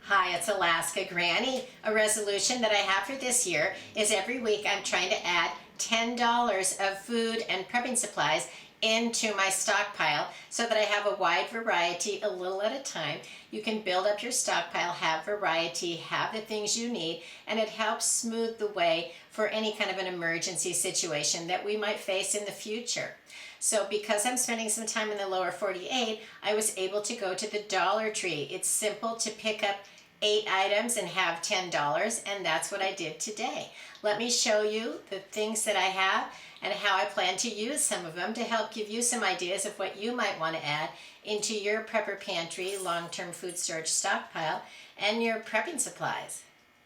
Hi, it's Alaska Granny. A resolution that I have for this year is every week I'm trying to add $10 of food and prepping supplies into my stockpile so that I have a wide variety a little at a time. You can build up your stockpile, have variety, have the things you need, and it helps smooth the way for any kind of an emergency situation that we might face in the future. So because I'm spending some time in the lower 48, I was able to go to the Dollar Tree. It's simple to pick up 8 items and have $10, and that's what I did today. Let me show you the things that I have and how I plan to use some of them to help give you some ideas of what you might want to add into your prepper pantry, long-term food storage stockpile, and your prepping supplies.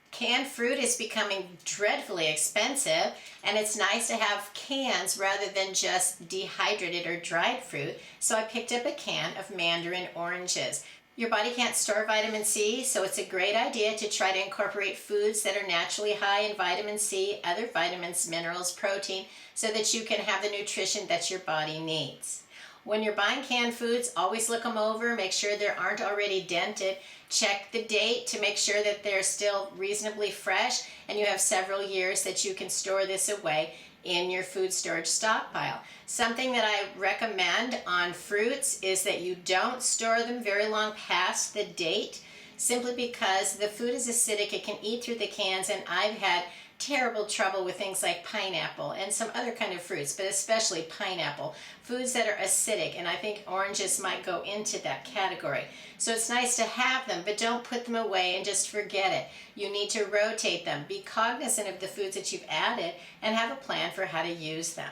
Canned fruit is becoming dreadfully expensive, and it's nice to have cans rather than just dehydrated or dried fruit, so I picked up a can of mandarin oranges. Your body can't store vitamin C, so it's a great idea to try to incorporate foods that are naturally high in vitamin C, other vitamins, minerals, protein, so that you can have the nutrition that your body needs. When you're buying canned foods, always look them over, make sure they aren't already dented. Check the date to make sure that they're still reasonably fresh and you have several years that you can store this away in your food storage stockpile. Something that I recommend on fruits is that you don't store them very long past the date, simply because the food is acidic. It can eat through the cans, and I've had terrible trouble with things like pineapple and some other kind of fruits, but especially pineapple, foods that are acidic, and I think oranges might go into that category. So it's nice to have them, but don't put them away and just forget it. You need to rotate them. Be cognizant of the foods that you've added and have a plan for how to use them.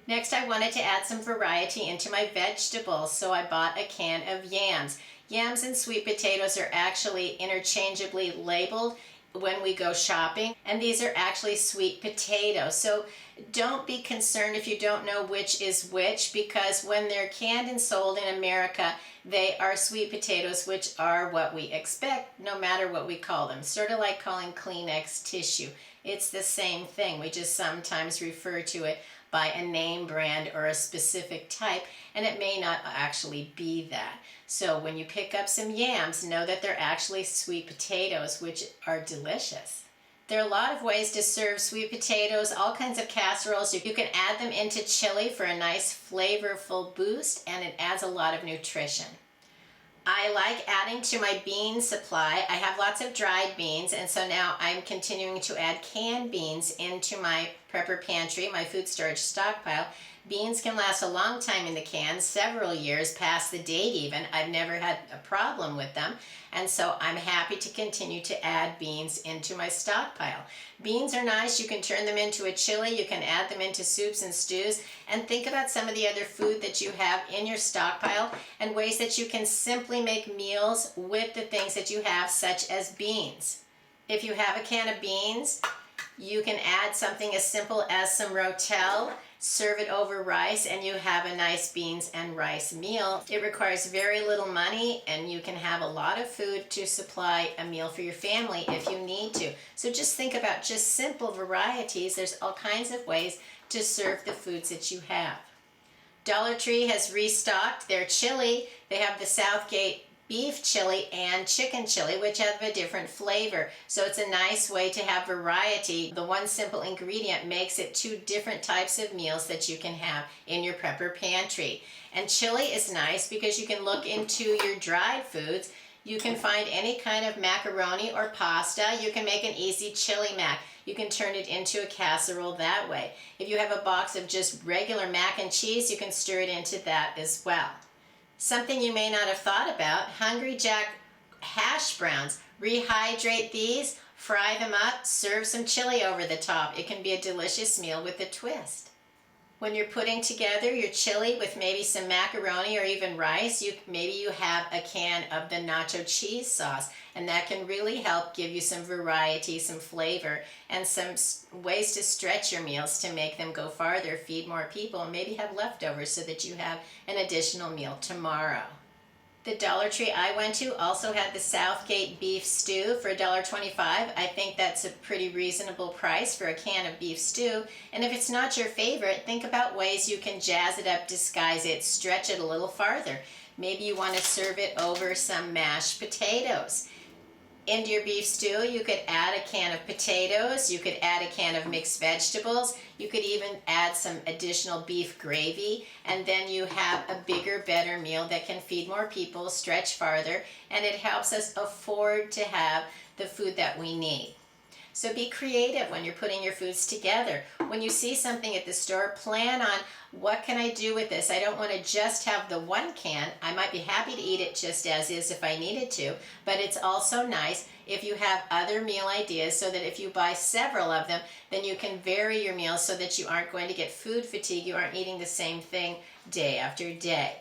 Next, I wanted to add some variety into my vegetables, so I bought a can of yams. Yams and sweet potatoes are actually interchangeably labeled when we go shopping, and these are actually sweet potatoes. So don't be concerned if you don't know which is which, because when they're canned and sold in America, they are sweet potatoes, which are what we expect no matter what we call them. Sort of like calling Kleenex tissue. It's the same thing. We just sometimes refer to it by a name brand or a specific type, and it may not actually be that. So when you pick up some yams, know that they're actually sweet potatoes, which are delicious. There are a lot of ways to serve sweet potatoes, all kinds of casseroles. You can add them into chili for a nice flavorful boost, and it adds a lot of nutrition. I like adding to my bean supply. I have lots of dried beans, and so now I'm continuing to add canned beans into my prepper pantry, my food storage stockpile. Beans can last a long time in the can, several years past the date even. I've never had a problem with them, and so I'm happy to continue to add beans into my stockpile. Beans are nice. You can turn them into a chili. You can add them into soups and stews, and think about some of the other food that you have in your stockpile and ways that you can simply make meals with the things that you have, such as beans. If you have a can of beans, you can add something as simple as some rotel, serve it over rice, and you have a nice beans and rice meal. It requires very little money, and you can have a lot of food to supply a meal for your family if you need to. So just think about just simple varieties. There's all kinds of ways to serve the foods that you have. Dollar Tree has restocked their chili. They have the Southgate beef chili and chicken chili, which have a different flavor. So it's a nice way to have variety. The one simple ingredient makes it 2 different types of meals that you can have in your prepper pantry. And chili is nice because you can look into your dried foods. You can find any kind of macaroni or pasta. You can make an easy chili mac. You can turn it into a casserole that way. If you have a box of just regular mac and cheese, you can stir it into that as well. Something you may not have thought about, Hungry Jack hash browns. Rehydrate these, fry them up, serve some chili over the top. It can be a delicious meal with a twist. When you're putting together your chili with maybe some macaroni or even rice, maybe you have a can of the nacho cheese sauce, and that can really help give you some variety, some flavor, and some ways to stretch your meals to make them go farther, feed more people, and maybe have leftovers so that you have an additional meal tomorrow. The Dollar Tree I went to also had the Southgate beef stew for $1.25. I think that's a pretty reasonable price for a can of beef stew. And if it's not your favorite, think about ways you can jazz it up, disguise it, stretch it a little farther. Maybe you want to serve it over some mashed potatoes. into your beef stew, you could add a can of potatoes, you could add a can of mixed vegetables, you could even add some additional beef gravy, and then you have a bigger, better meal that can feed more people, stretch farther, and it helps us afford to have the food that we need. So be creative when you're putting your foods together. When you see something at the store, plan on, what can I do with this? I don't want to just have the one can. I might be happy to eat it just as is if I needed to, but it's also nice if you have other meal ideas, so that if you buy several of them, then you can vary your meals so that you aren't going to get food fatigue. You aren't eating the same thing day after day.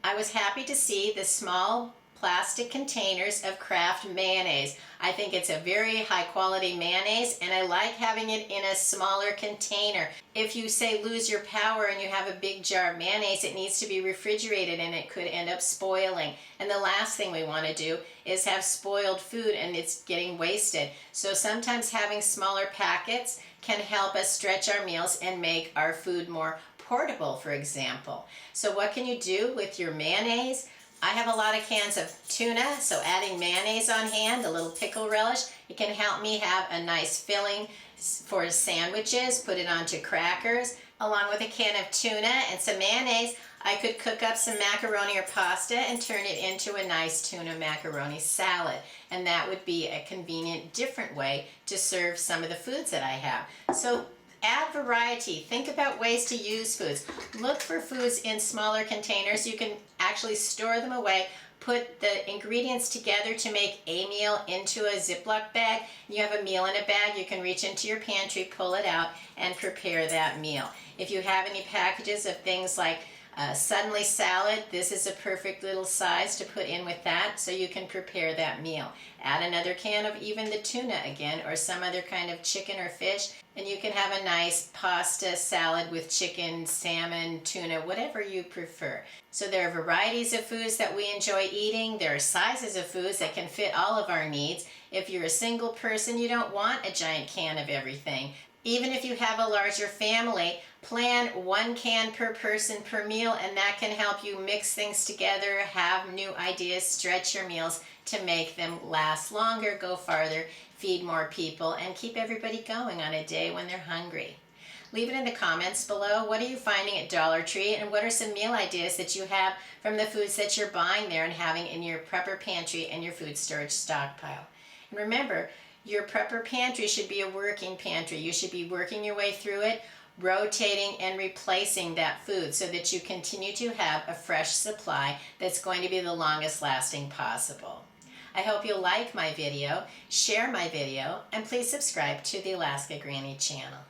I was happy to see the small plastic containers of Kraft mayonnaise. I think it's a very high quality mayonnaise, and I like having it in a smaller container. If you say lose your power and you have a big jar of mayonnaise, it needs to be refrigerated and it could end up spoiling. And the last thing we want to do is have spoiled food and it's getting wasted. So sometimes having smaller packets can help us stretch our meals and make our food more portable, for example. So what can you do with your mayonnaise? I have a lot of cans of tuna, so adding mayonnaise on hand, a little pickle relish, it can help me have a nice filling for sandwiches, put it onto crackers. Along with a can of tuna and some mayonnaise, I could cook up some macaroni or pasta and turn it into a nice tuna macaroni salad. And that would be a convenient, different way to serve some of the foods that I have. So add variety. Think about ways to use foods. Look for foods in smaller containers. You can actually store them away. Put the ingredients together to make a meal into a Ziploc bag. You have a meal in a bag. You can reach into your pantry, pull it out, and prepare that meal. If you have any packages of things like suddenly salad, this is a perfect little size to put in with that, so you can prepare that meal. Add another can of even the tuna again, or some other kind of chicken or fish, and you can have a nice pasta salad with chicken, salmon, tuna, whatever you prefer. So there are varieties of foods that we enjoy eating. There are sizes of foods that can fit all of our needs. If you're a single person, you don't want a giant can of everything. Even if you have a larger family, plan one can per person per meal, and that can help you mix things together, have new ideas, stretch your meals to make them last longer, go farther, feed more people, and keep everybody going on a day when they're hungry. Leave it in the comments below. What are you finding at Dollar Tree, and what are some meal ideas that you have from the foods that you're buying there and having in your prepper pantry and your food storage stockpile? And remember, your prepper pantry should be a working pantry. You should be working your way through it, rotating and replacing that food so that you continue to have a fresh supply that's going to be the longest lasting possible. I hope you'll like my video, share my video, and please subscribe to the Alaska Granny channel.